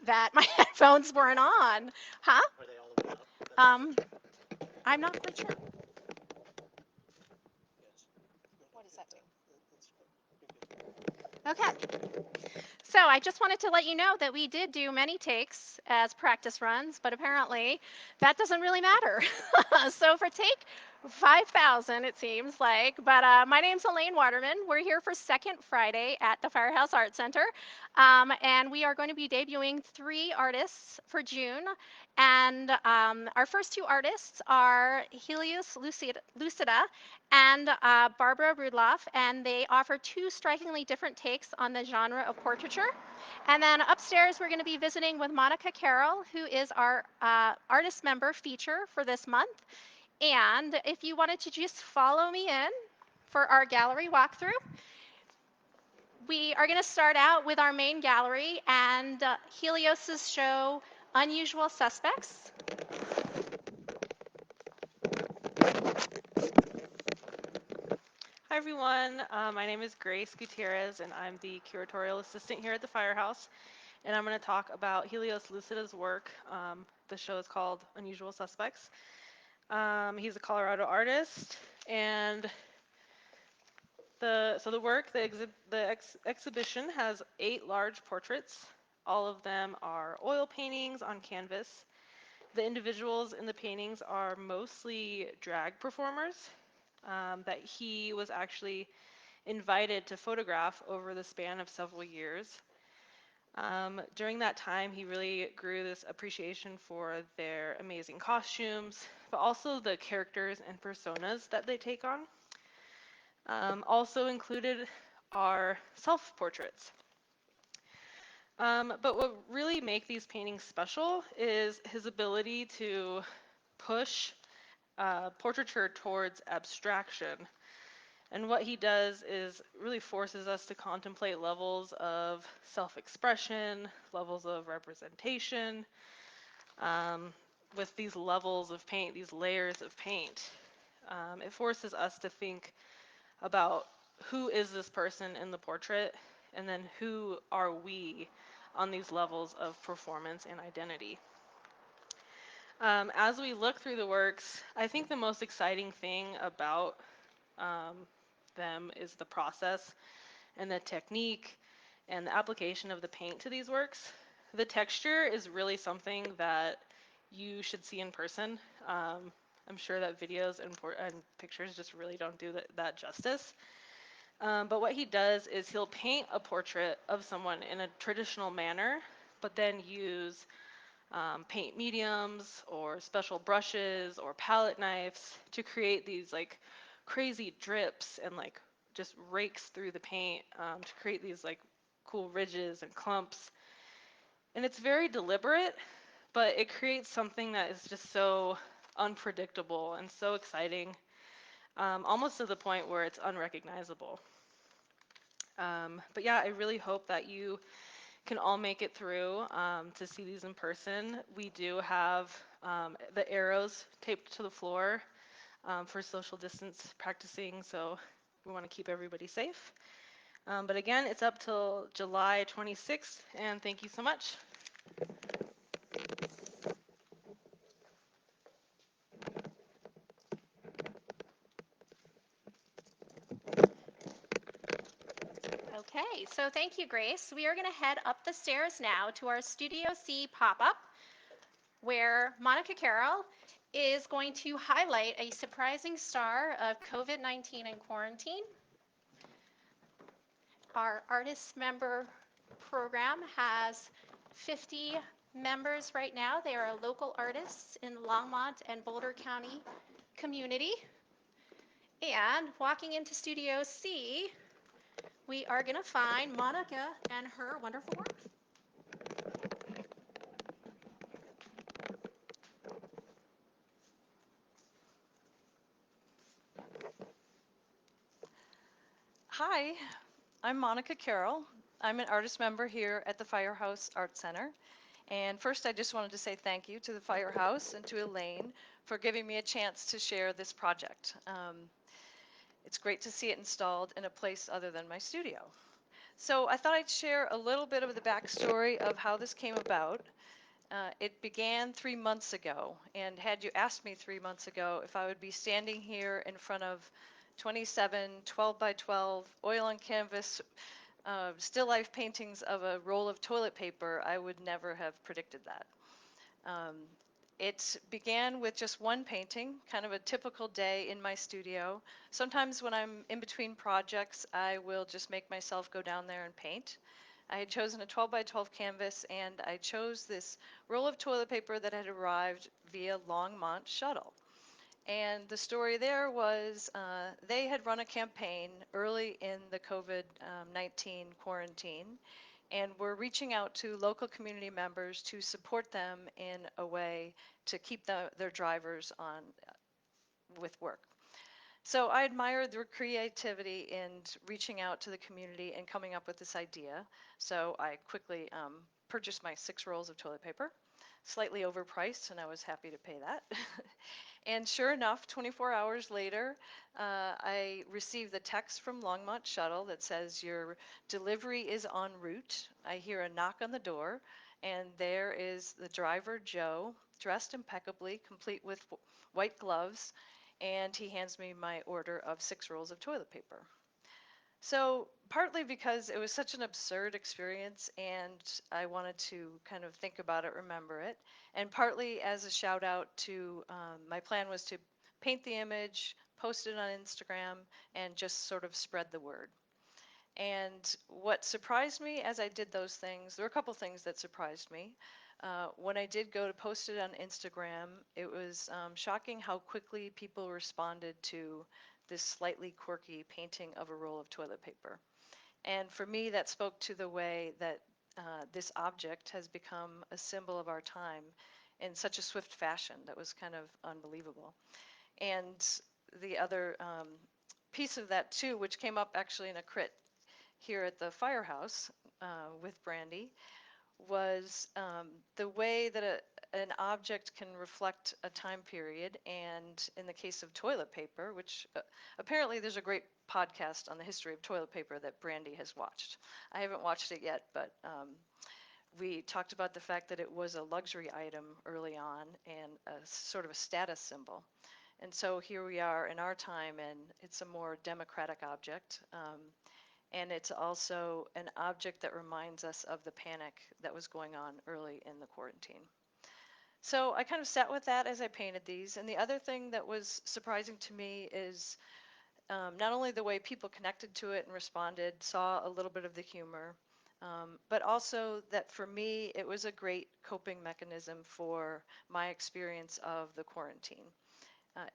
that my headphones weren't on. Huh? Are they all the way up? Um, I'm not quite sure. Yes. What does that do? That's Okay. So I just wanted to let you know that we did do many takes as practice runs, but apparently that doesn't really matter. So for take 5,000, it seems like. But my name's Elaine Waterman. We're here for Second Friday at the Firehouse Art Center. And we are going to be debuting 3 artists for June. And our first 2 artists are Helios Lucida and Barbara Rudlaff, and they offer 2 strikingly different takes on the genre of portraiture. And then upstairs, we're going to be visiting with Monica Carroll, who is our artist member feature for this month. And if you wanted to just follow me in for our gallery walkthrough, we are going to start out with our main gallery and Helios's show, Unusual Suspects. Hi everyone, my name is Grace Gutierrez and I'm the curatorial assistant here at the Firehouse, and I'm going to talk about Helios Lucida's work. The show is called Unusual Suspects. He's a Colorado artist, and the exhibition has 8 large portraits. All of them are oil paintings on canvas. The individuals in the paintings are mostly drag performers that he was actually invited to photograph over the span of several years. During that time, he really grew this appreciation for their amazing costumes, but also the characters and personas that they take on. Also included are self-portraits. But what really makes these paintings special is his ability to push portraiture towards abstraction. And what he does is really forces us to contemplate levels of self-expression, levels of representation, with these levels of paint, these layers of paint. It forces us to think about who is this person in the portrait, and then who are we on these levels of performance and identity. As we look through the works, I think the most exciting thing about them is the process and the technique and the application of the paint to these works. The texture is really something that you should see in person. I'm sure that videos and pictures just really don't do that justice. But what he does is he'll paint a portrait of someone in a traditional manner, but then use paint mediums or special brushes or palette knives to create these like crazy drips and like just rakes through the paint to create these like cool ridges and clumps. And it's very deliberate, but it creates something that is just so unpredictable and so exciting, almost to the point where it's unrecognizable. But yeah, I really hope that you can all make it through to see these in person. We do have the arrows taped to the floor for social distance practicing, so we want to keep everybody safe. But again, it's up till July 26th, and thank you so much. Okay, so thank you, Grace. We are going to head up the stairs now to our Studio C pop-up, where Monica Carroll is going to highlight a surprising star of COVID-19 and quarantine. Our artist member program has 50 members right now. They are local artists in Longmont and Boulder County community. And walking into Studio C, we are going to find Monica and her wonderful work. Hi, I'm Monica Carroll. I'm an artist member here at the Firehouse Art Center. And first, I just wanted to say thank you to the Firehouse and to Elaine for giving me a chance to share this project. It's great to see it installed in a place other than my studio. So I thought I'd share a little bit of the backstory of how this came about. It began 3 months ago, and had you asked me 3 months ago if I would be standing here in front of 27 12 by 12 oil on canvas still life paintings of a roll of toilet paper, I would never have predicted that. Um, it began with just one painting, kind of a typical day in my studio. Sometimes when I'm in between projects, I will just make myself go down there and paint. I had chosen a 12 by 12 canvas, and I chose this roll of toilet paper that had arrived via Longmont shuttle. And the story there was they had run a campaign early in the COVID 19 quarantine and were reaching out to local community members to support them in a way to keep their drivers on with work. So I admired their creativity in reaching out to the community and coming up with this idea. So I quickly purchased my 6 rolls of toilet paper, slightly overpriced, and I was happy to pay that. And sure enough, 24 hours later, I received the text from Longmont Shuttle that says your delivery is en route. I hear a knock on the door, and there is the driver, Joe, dressed impeccably, complete with white gloves, and he hands me my order of 6 rolls of toilet paper. So, partly because it was such an absurd experience and I wanted to kind of think about it, remember it, and partly as a shout out to my plan was to paint the image, post it on Instagram, and just sort of spread the word. And what surprised me as I did those things, there were a couple things that surprised me. When I did go to post it on Instagram, it was shocking how quickly people responded to this slightly quirky painting of a roll of toilet paper. And for me, that spoke to the way that this object has become a symbol of our time in such a swift fashion that was kind of unbelievable. And the other piece of that, too, which came up actually in a crit here at the Firehouse with Brandy, was the way that an object can reflect a time period. And in the case of toilet paper, which apparently there's a great podcast on the history of toilet paper that Brandy has watched. I haven't watched it yet, but we talked about the fact that it was a luxury item early on and a sort of a status symbol. And so here we are in our time, and it's a more democratic object. And it's also an object that reminds us of the panic that was going on early in the quarantine. So I kind of sat with that as I painted these. And the other thing that was surprising to me is not only the way people connected to it and responded, saw a little bit of the humor, but also that for me, it was a great coping mechanism for my experience of the quarantine.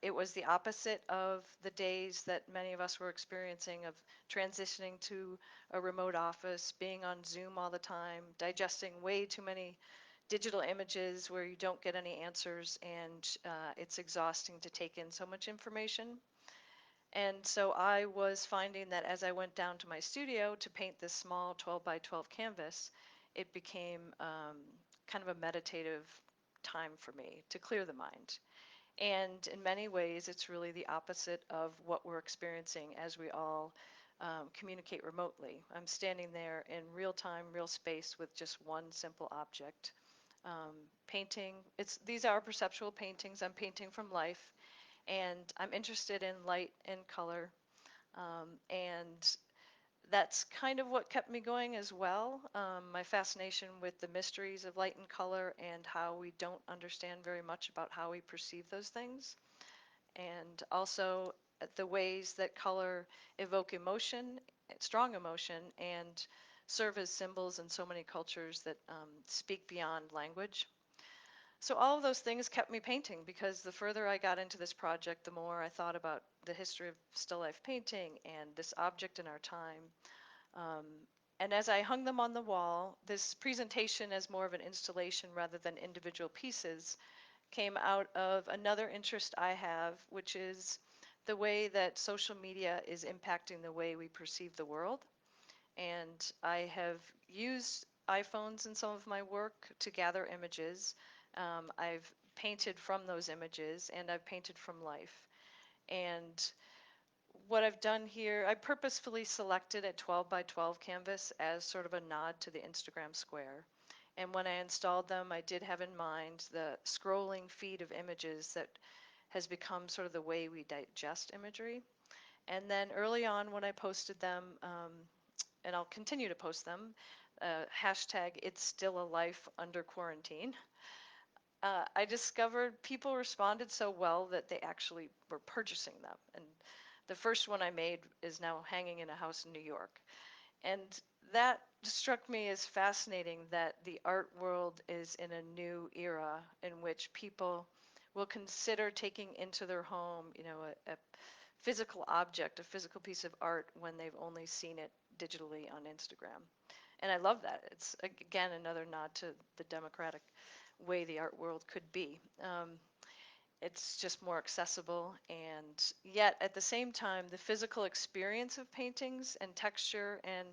It was the opposite of the days that many of us were experiencing of transitioning to a remote office, being on Zoom all the time, digesting way too many digital images where you don't get any answers, and it's exhausting to take in so much information. And so I was finding that as I went down to my studio to paint this small 12 by 12 canvas, it became kind of a meditative time for me to clear the mind. And in many ways, it's really the opposite of what we're experiencing as we all communicate remotely. I'm standing there in real time, real space with just one simple object. Painting, these are perceptual paintings. I'm painting from life, and I'm interested in light and color. And that's kind of what kept me going as well. My fascination with the mysteries of light and color and how we don't understand very much about how we perceive those things, and also the ways that color evoke emotion, strong emotion, and serve as symbols in so many cultures that speak beyond language. So all of those things kept me painting because the further I got into this project, the more I thought about the history of still life painting and this object in our time. Um, and as I hung them on the wall, this presentation as more of an installation rather than individual pieces came out of another interest I have, which is the way that social media is impacting the way we perceive the world. And I have used iPhones in some of my work to gather images. I've painted from those images and I've painted from life. And what I've done here, I purposefully selected a 12 by 12 canvas as sort of a nod to the Instagram square. And when I installed them, I did have in mind the scrolling feed of images that has become sort of the way we digest imagery. And then early on when I posted them, and I'll continue to post them, hashtag it's still a life under quarantine. I discovered people responded so well that they actually were purchasing them. And the first one I made is now hanging in a house in New York. And that struck me as fascinating that the art world is in a new era in which people will consider taking into their home, a physical object, a physical piece of art when they've only seen it digitally on Instagram. And I love that. It's again another nod to the democratic way the art world could be. It's just more accessible, and yet at the same time, the physical experience of paintings and texture and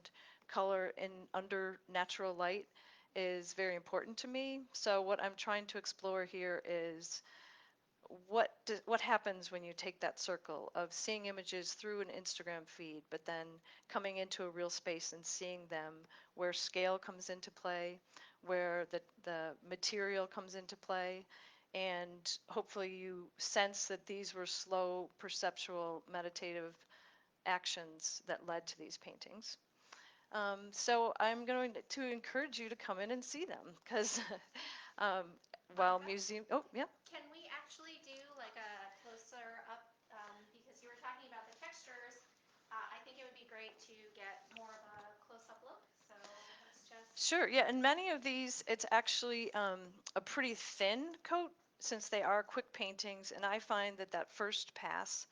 color in under natural light is very important to me. So what I'm trying to explore here is what happens when you take that circle of seeing images through an Instagram feed, but then coming into a real space and seeing them where scale comes into play, where the material comes into play, and hopefully you sense that these were slow, perceptual, meditative actions that led to these paintings. So I'm going to encourage you to come in and see them because um, while Monica, museum, oh yeah. can we actually do like a closer up, because you were talking about the textures. I think it would be great to get more of a close-up look. So let's just. Sure, yeah, and many of these, it's actually a pretty thin coat since they are quick paintings, and I find that that first pass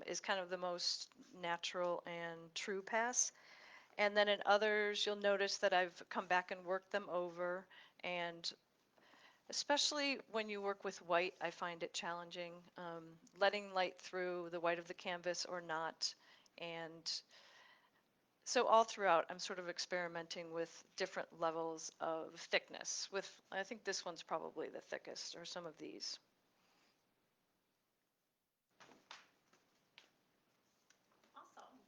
is kind of the most natural and true pass. And then in others, you'll notice that I've come back and worked them over, and especially when you work with white, I find it challenging, letting light through the white of the canvas or not, and so all throughout, I'm sort of experimenting with different levels of thickness. With I think this one's probably the thickest, or some of these. Awesome.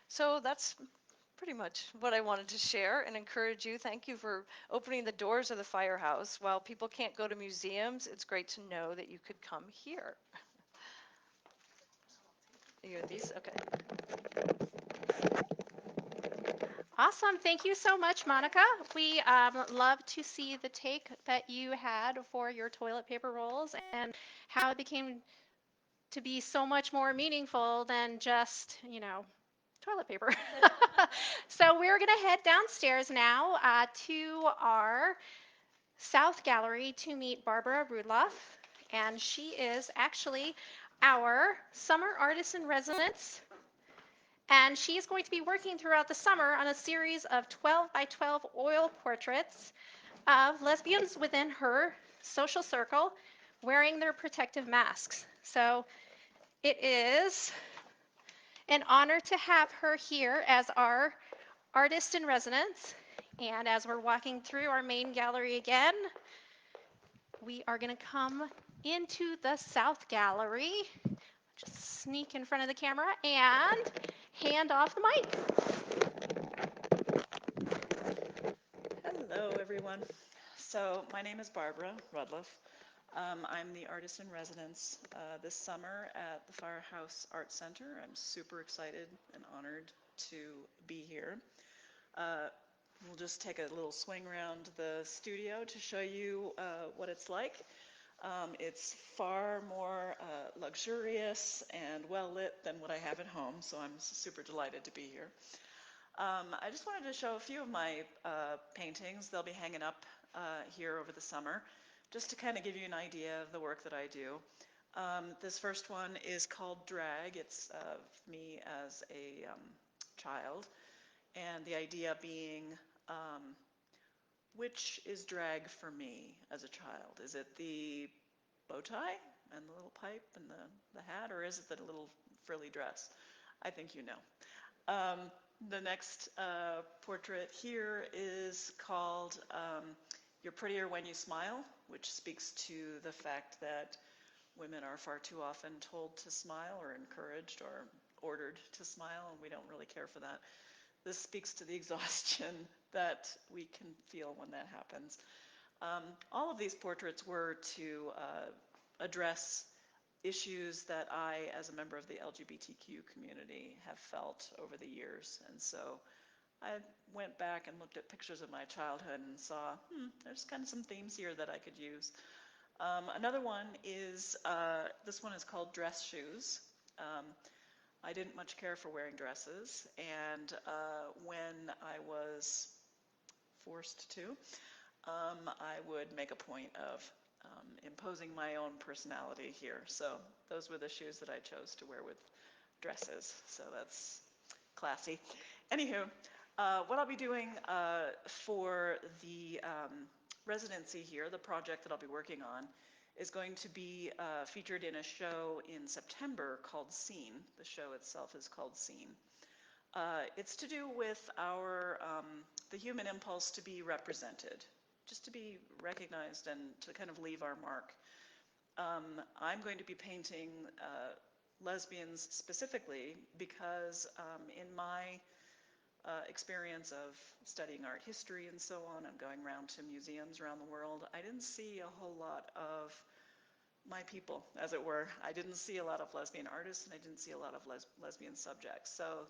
So that's pretty much what I wanted to share and encourage you. Thank you for opening the doors of the Firehouse. While people can't go to museums, it's great to know that you could come here. You have these? Okay. Awesome. Thank you so much, Monica. We love to see the take that you had for your toilet paper rolls and how it became to be so much more meaningful than just, toilet paper. So we're going to head downstairs now to our South Gallery to meet Barbara Rudlaff. And she is actually our summer artist in residence. And she is going to be working throughout the summer on a series of 12 by 12 oil portraits of lesbians within her social circle wearing their protective masks. So it is an honor to have her here as our artist in residence. And as we're walking through our main gallery again, we are going to come into the South Gallery. Just sneak in front of the camera and hand off the mic. Hello, everyone. So my name is Barbara Rudlaff. I'm the artist in residence this summer at the Firehouse Art Center. I'm super excited and honored to be here. We'll just take a little swing around the studio to show you what it's like. It's far more luxurious and well lit than what I have at home, so I'm super delighted to be here. I just wanted to show a few of my paintings. They'll be hanging up here over the summer, just to kind of give you an idea of the work that I do. This first one is called Drag. It's me as a child, and the idea being, which is drag for me as a child? Is it the bow tie and the little pipe and the hat, or is it the little frilly dress? I think you know. The next portrait here is called You're Prettier When You Smile, which speaks to the fact that women are far too often told to smile or encouraged or ordered to smile, and we don't really care for that. This speaks to the exhaustion that we can feel when that happens. All of these portraits were to address issues that I, as a member of the LGBTQ community, have felt over the years. And so I went back and looked at pictures of my childhood and saw, there's kind of some themes here that I could use. Another one is, this one is called Dress Shoes. I didn't much care for wearing dresses, and when I was forced to, I would make a point of imposing my own personality here. So those were the shoes that I chose to wear with dresses. So that's classy. Anywho, what I'll be doing for the residency here, the project that I'll be working on, is going to be featured in a show in September called Scene. The show itself is called Scene. It's to do with the human impulse to be represented, just to be recognized and to kind of leave our mark. I'm going to be painting lesbians specifically because in my experience of studying art history and so on, and going around to museums around the world, I didn't see a whole lot of my people, as it were. I didn't see a lot of lesbian artists, and I didn't see a lot of lesbian subjects. So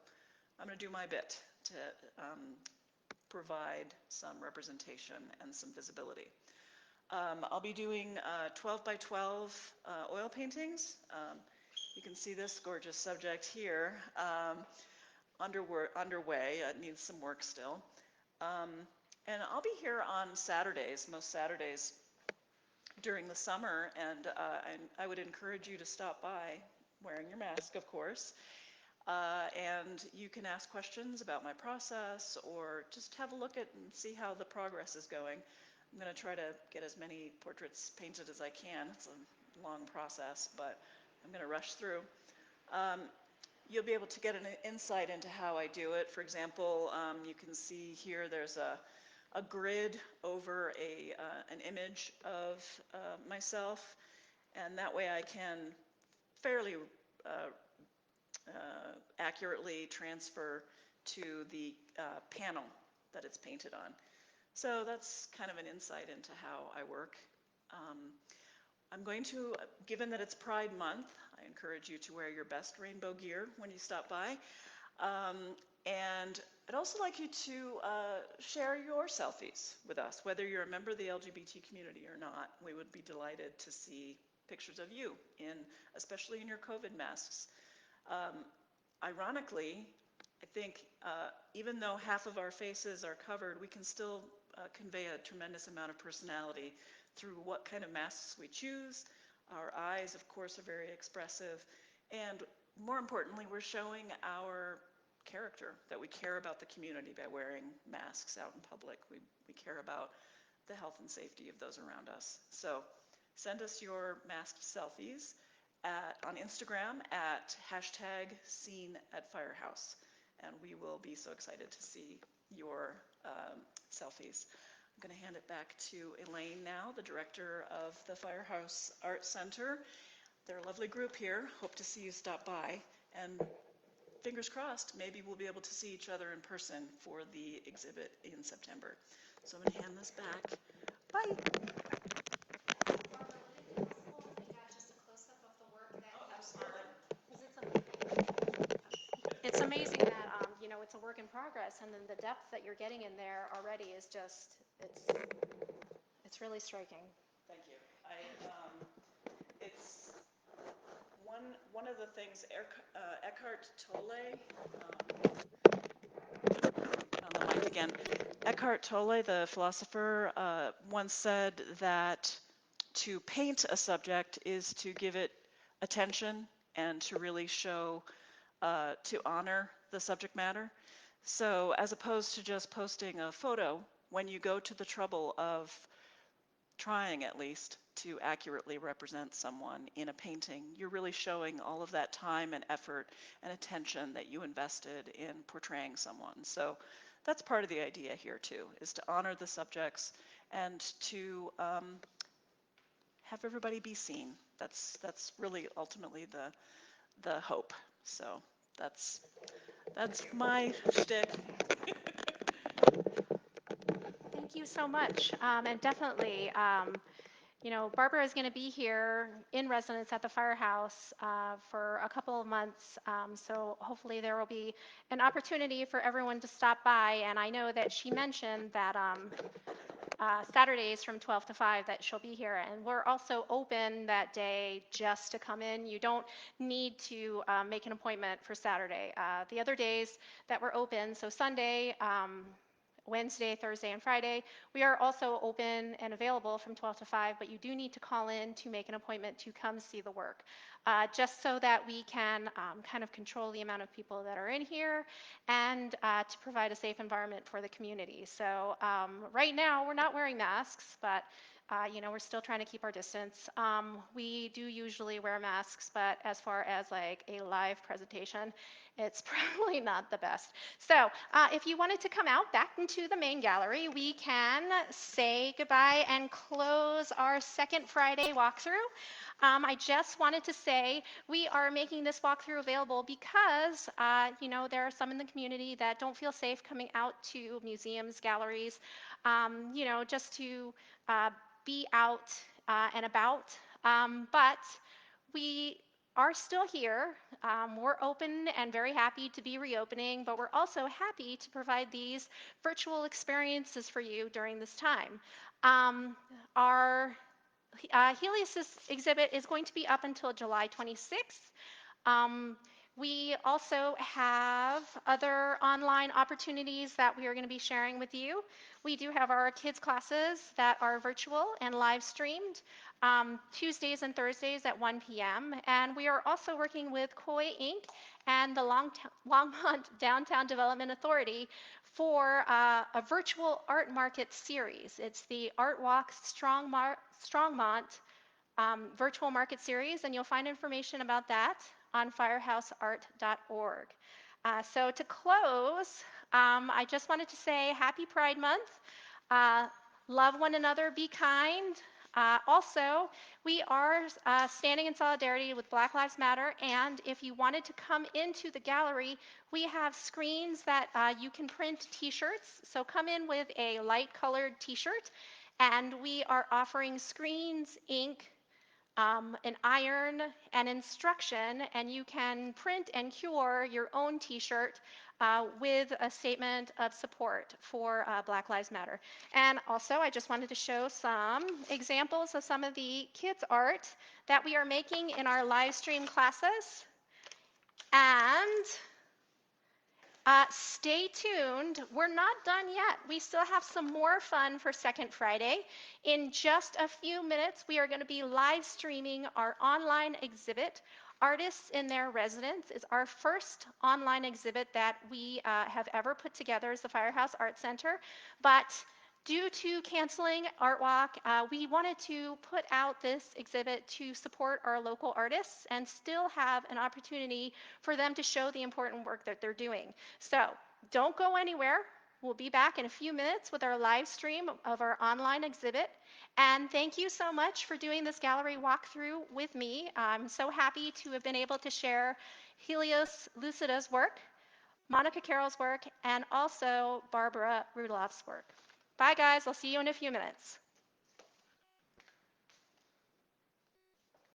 I'm going to do my bit to provide some representation and some visibility. I'll be doing 12 by 12 oil paintings. You can see this gorgeous subject here. Underway. It needs some work still. And I'll be here on Saturdays, most Saturdays during the summer, and I would encourage you to stop by, wearing your mask, of course. And you can ask questions about my process, or just have a look at and see how the progress is going. I'm going to try to get as many portraits painted as I can. It's a long process, but I'm going to rush through. You'll be able to get an insight into how I do it. For example, you can see here there's a grid over an image of myself, and that way I can fairly accurately transfer to the panel that it's painted on. So that's kind of an insight into how I work. I'm going to, given that it's Pride Month, I encourage you to wear your best rainbow gear when you stop by. And I'd also like you to share your selfies with us, whether you're a member of the LGBT community or not. We would be delighted to see pictures of you, especially in your COVID masks. Ironically, I think even though half of our faces are covered, we can still convey a tremendous amount of personality through what kind of masks we choose. Our eyes, of course, are very expressive. And more importantly, we're showing our character, that we care about the community by wearing masks out in public. We care about the health and safety of those around us. So send us your masked selfies on Instagram at #SceneAtFirehouse. And we will be so excited to see your selfies. I'm going to hand it back to Elaine now, the director of the Firehouse Art Center. They're a lovely group here. Hope to see you stop by. And fingers crossed, maybe we'll be able to see each other in person for the exhibit in September. So I'm going to hand this back. Bye. It's amazing that it's a work in progress, and then the depth that you're getting in there already is just it's really striking. Thank you. It's one of the things Eckhart Tolle, on the mic again. Eckhart Tolle, the philosopher, once said that to paint a subject is to give it attention and to really show, to honor the subject matter. So as opposed to just posting a photo, when you go to the trouble of trying at least to accurately represent someone in a painting, you're really showing all of that time and effort and attention that you invested in portraying someone. So that's part of the idea here too, is to honor the subjects and to have everybody be seen. That's really ultimately the hope. So that's that's my shtick. Thank you so much. And definitely, Barbara is going to be here in residence at the firehouse for a couple of months. So hopefully there will be an opportunity for everyone to stop by. And I know that she mentioned that Saturdays from 12 to 5 that she'll be here. And we're also open that day just to come in. You don't need to make an appointment for Saturday. The other days that we're open, so Sunday, Wednesday, Thursday, and Friday, we are also open and available from 12 to 5, but you do need to call in to make an appointment to come see the work, just so that we can kind of control the amount of people that are in here and to provide a safe environment for the community. So right now, we're not wearing masks, but we're still trying to keep our distance. We do usually wear masks, but as far as like a live presentation, it's probably not the best. So if you wanted to come out back into the main gallery, we can say goodbye and close our second Friday walkthrough. I just wanted to say we are making this walkthrough available because, there are some in the community that don't feel safe coming out to museums, galleries, just to be out and about. But we are still here. We're open and very happy to be reopening, but we're also happy to provide these virtual experiences for you during this time. Our Helios exhibit is going to be up until July 26th. Um, we also have other online opportunities that we are going to be sharing with you. We do have our kids classes that are virtual and live streamed Tuesdays and Thursdays at 1 p.m. And we are also working with Koi Inc. and the Longmont Downtown Development Authority for a virtual art market series. It's the Art Walk Strongmont virtual market series, and you'll find information about that on firehouseart.org. So to close, I just wanted to say happy Pride Month. Uh, love one another, be kind. Also, we are standing in solidarity with Black Lives Matter, and if you wanted to come into the gallery, we have screens that you can print t-shirts. So come in with a light colored t-shirt, and we are offering screens, ink, an iron, and instruction, and you can print and cure your own t-shirt with a statement of support for Black Lives Matter. And also, I just wanted to show some examples of some of the kids' art that we are making in our live stream classes. And stay tuned. We're not done yet. We still have some more fun for Second Friday. In just a few minutes, we are going to be live streaming our online exhibit. Artists in Their Residence is our first online exhibit that we have ever put together as the Firehouse Art Center. But due to canceling Art Walk, we wanted to put out this exhibit to support our local artists and still have an opportunity for them to show the important work that they're doing. So don't go anywhere. We'll be back in a few minutes with our live stream of our online exhibit. And thank you so much for doing this gallery walkthrough with me. I'm so happy to have been able to share Helios Lucida's work, Monica Carroll's work, and also Barbara Rudlaff's work. Bye, guys. I'll see you in a few minutes.